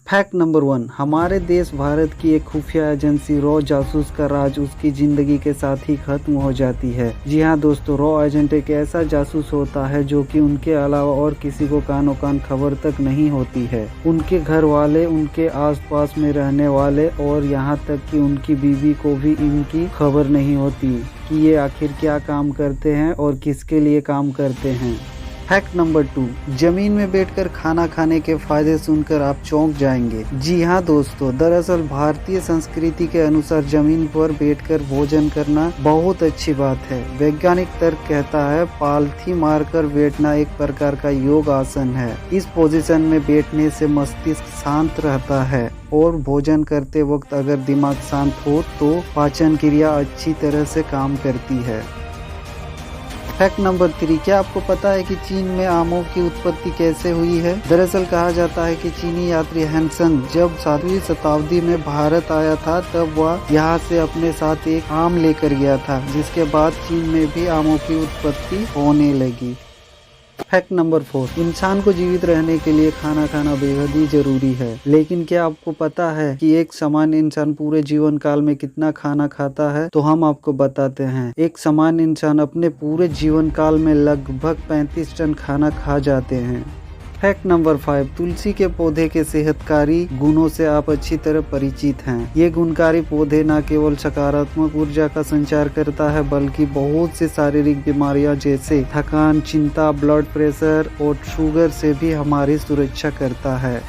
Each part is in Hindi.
फैक्ट नंबर 1, हमारे देश भारत की एक खुफिया एजेंसी रॉ जासूस का राज उसकी जिंदगी के साथ ही खत्म हो जाती है। जी हाँ दोस्तों, रॉ एजेंट एक ऐसा जासूस होता है जो कि उनके अलावा और किसी को कानो कान खबर तक नहीं होती है। उनके घर वाले, उनके आसपास में रहने वाले और यहाँ तक कि उनकी बीवी को भी इनकी खबर नहीं होती कि ये आखिर क्या काम करते हैं और किसके लिए काम करते हैं। फैक्ट नंबर 2, जमीन में बैठकर खाना खाने के फायदे सुनकर आप चौंक जाएंगे। जी हाँ दोस्तों, दरअसल भारतीय संस्कृति के अनुसार जमीन पर बैठकर भोजन करना बहुत अच्छी बात है। वैज्ञानिक तर्क कहता है पालथी मारकर बैठना एक प्रकार का योग आसन है। इस पोजीशन में बैठने से मस्तिष्क शांत रहता है और भोजन करते वक्त अगर दिमाग शांत हो तो पाचन क्रिया अच्छी तरह से काम करती है। फैक्ट नंबर 3, क्या आपको पता है कि चीन में आमों की उत्पत्ति कैसे हुई है? दरअसल कहा जाता है कि चीनी यात्री हैंसन जब 7वीं शताब्दी में भारत आया था तब वह यहाँ से अपने साथ एक आम लेकर गया था, जिसके बाद चीन में भी आमों की उत्पत्ति होने लगी। फैक्ट नंबर 4, इंसान को जीवित रहने के लिए खाना खाना बेहद ही जरूरी है। लेकिन क्या आपको पता है कि एक सामान्य इंसान पूरे जीवन काल में कितना खाना खाता है? तो हम आपको बताते हैं। एक सामान्य इंसान अपने पूरे जीवन काल में लगभग 35 टन खाना खा जाते हैं। फैक्ट नंबर 5, तुलसी के पौधे के सेहतकारी गुणों से आप अच्छी तरह परिचित हैं। ये गुणकारी पौधे न केवल सकारात्मक ऊर्जा का संचार करता है बल्कि बहुत से शारीरिक बीमारियां जैसे थकान, चिंता, ब्लड प्रेशर और शुगर से भी हमारी सुरक्षा करता है।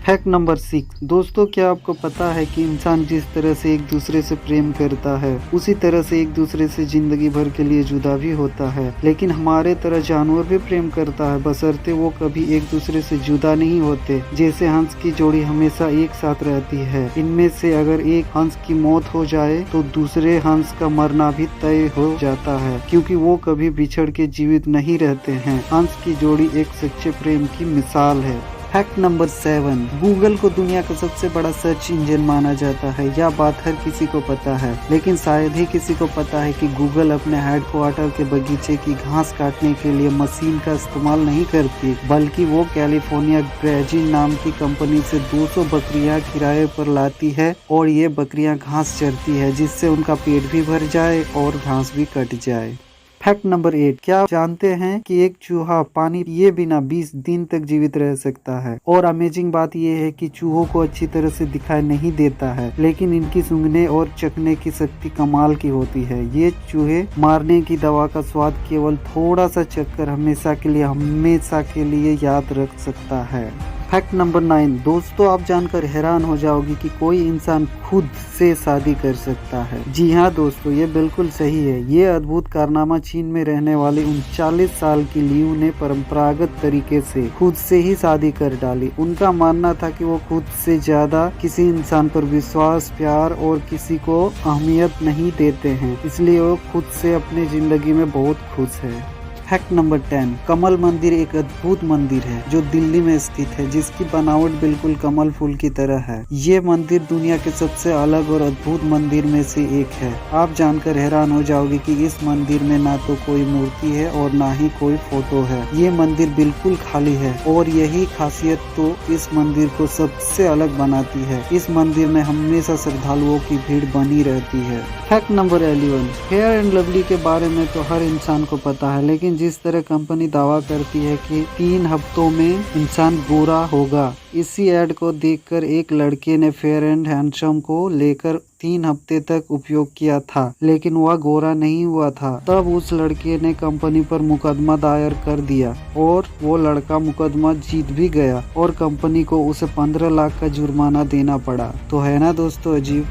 फैक्ट नंबर 6, दोस्तों क्या आपको पता है कि इंसान जिस तरह से एक दूसरे से प्रेम करता है उसी तरह से एक दूसरे से जिंदगी भर के लिए जुदा भी होता है। लेकिन हमारे तरह जानवर भी प्रेम करता है, बशर्ते वो कभी एक दूसरे से जुदा नहीं होते। जैसे हंस की जोड़ी हमेशा एक साथ रहती है। इनमें से अगर एक हंस की मौत हो जाए तो दूसरे हंस का मरना भी तय हो जाता है, क्योंकि वो कभी बिछड़ के जीवित नहीं रहते हैं। हंस की जोड़ी एक सच्चे प्रेम की मिसाल है। फैक्ट नंबर 7, गूगल को दुनिया का सबसे बड़ा सर्च इंजन माना जाता है। यह बात हर किसी को पता है, लेकिन शायद ही किसी को पता है कि गूगल अपने हेडक्वार्टर के बगीचे की घास काटने के लिए मशीन का इस्तेमाल नहीं करती, बल्कि वो कैलिफोर्निया ग्रेजिंग नाम की कंपनी से 200 बकरियां किराए पर लाती है और ये बकरियां घास चरती है, जिससे उनका पेट भी भर जाए और घास भी कट जाए। फैक्ट नंबर 8, क्या आप जानते हैं कि एक चूहा पानी पिए बिना 20 दिन तक जीवित रह सकता है? और अमेजिंग बात यह है कि चूहों को अच्छी तरह से दिखाई नहीं देता है, लेकिन इनकी सूंघने और चखने की शक्ति कमाल की होती है। ये चूहे मारने की दवा का स्वाद केवल थोड़ा सा चखकर हमेशा के लिए याद रख सकता है। फैक्ट नंबर 9, दोस्तों आप जानकर हैरान हो जाओगे कि कोई इंसान खुद से शादी कर सकता है। जी हाँ दोस्तों, ये बिल्कुल सही है। ये अद्भुत कारनामा चीन में रहने वाली 39 साल की लियू ने परंपरागत तरीके से खुद से ही शादी कर डाली। उनका मानना था कि वो खुद से ज्यादा किसी इंसान पर विश्वास, प्यार और किसी को अहमियत नहीं देते हैं, इसलिए वो खुद से अपनी जिंदगी में बहुत खुश है। फैक्ट नंबर 10, कमल मंदिर एक अद्भुत मंदिर है जो दिल्ली में स्थित है, जिसकी बनावट बिल्कुल कमल फूल की तरह है। ये मंदिर दुनिया के सबसे अलग और अद्भुत मंदिर में से एक है। आप जानकर हैरान हो जाओगे कि इस मंदिर में ना तो कोई मूर्ति है और ना ही कोई फोटो है। ये मंदिर बिल्कुल खाली है और यही खासियत तो इस मंदिर को सबसे अलग बनाती है। इस मंदिर में हमेशा श्रद्धालुओं की भीड़ बनी रहती है। Fact number 11, fair and lovely के बारे में तो हर इंसान को पता है, लेकिन जिस तरह कंपनी दावा करती है कि 3 हफ्तों में इंसान गोरा होगा, इसी ऐड को देखकर एक लड़के ने फेयर एंड हैंडसम को लेकर 3 हफ्ते तक उपयोग किया था, लेकिन वह गोरा नहीं हुआ था। तब उस लड़के ने कंपनी पर मुकदमा दायर कर दिया और वो लड़का मुकदमा जीत भी गया और कंपनी को उसे 15 लाख का जुर्माना देना पड़ा। तो है ना दोस्तों अजीब।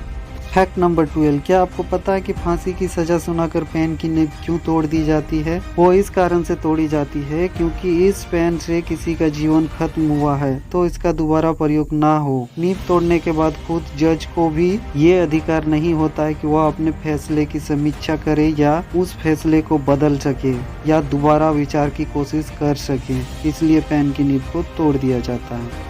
फैक्ट नंबर 12, क्या आपको पता है कि फांसी की सजा सुनाकर पेन की नींव क्यों तोड़ दी जाती है? वो इस कारण से तोड़ी जाती है क्योंकि इस पेन से किसी का जीवन खत्म हुआ है तो इसका दोबारा प्रयोग ना हो। नींव तोड़ने के बाद खुद जज को भी ये अधिकार नहीं होता है कि वह अपने फैसले की समीक्षा करे या उस फैसले को बदल सके या दोबारा विचार की कोशिश कर सके, इसलिए पेन की नींव को तोड़ दिया जाता है।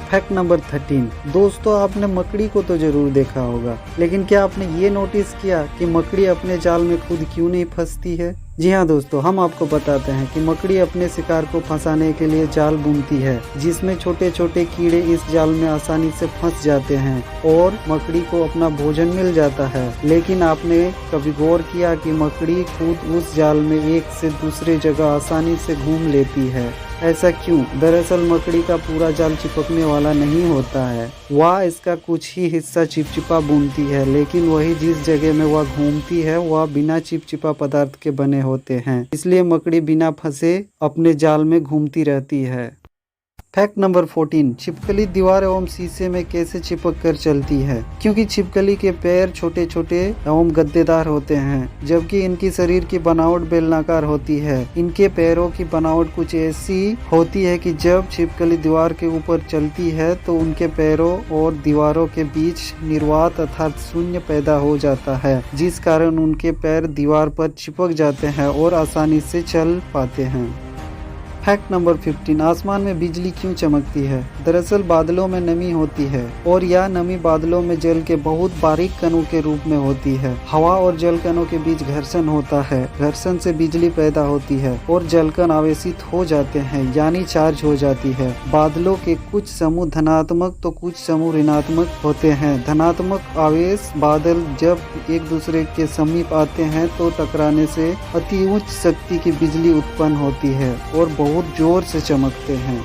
फैक्ट नंबर 13, दोस्तों आपने मकड़ी को तो जरूर देखा होगा, लेकिन क्या आपने ये नोटिस किया कि मकड़ी अपने जाल में खुद क्यों नहीं फंसती है? जी हाँ दोस्तों, हम आपको बताते हैं कि मकड़ी अपने शिकार को फंसाने के लिए जाल बुनती है, जिसमें छोटे छोटे कीड़े इस जाल में आसानी से फंस जाते हैं और मकड़ी को अपना भोजन मिल जाता है। लेकिन आपने कभी गौर किया कि मकड़ी खुद उस जाल में एक से दूसरे जगह आसानी से घूम लेती है? ऐसा क्यों? दरअसल मकड़ी का पूरा जाल चिपकने वाला नहीं होता है। वह इसका कुछ ही हिस्सा चिपचिपा बुनती है, लेकिन वही जिस जगह में वह घूमती है वह बिना चिपचिपा पदार्थ के बने होते हैं। इसलिए मकड़ी बिना फंसे अपने जाल में घूमती रहती है। फैक्ट नंबर 14, छिपकली दीवार एवं शीशे में कैसे चिपक कर चलती है? क्योंकि छिपकली के पैर छोटे छोटे एवं गद्देदार होते हैं, जबकि इनकी शरीर की बनावट बेलनाकार होती है। इनके पैरों की बनावट कुछ ऐसी होती है कि जब छिपकली दीवार के ऊपर चलती है तो उनके पैरों और दीवारों के बीच निर्वात अर्थात शून्य पैदा हो जाता है, जिस कारण उनके पैर दीवार पर चिपक जाते हैं और आसानी से चल पाते हैं। फैक्ट नंबर 15, आसमान में बिजली क्यों चमकती है? दरअसल बादलों में नमी होती है और यह नमी बादलों में जल के बहुत बारीक कणों के रूप में होती है। हवा और जल कणों के बीच घर्षण होता है, घर्षण से बिजली पैदा होती है और जलकण आवेशित हो जाते हैं, यानी चार्ज हो जाती है। बादलों के कुछ समूह धनात्मक तो कुछ समूह ऋणात्मक होते हैं। धनात्मक आवेश बादल जब एक दूसरे के समीप आते हैं तो टकराने से अति उच्च शक्ति की बिजली उत्पन्न होती है और बहुत जोर से चमकते हैं।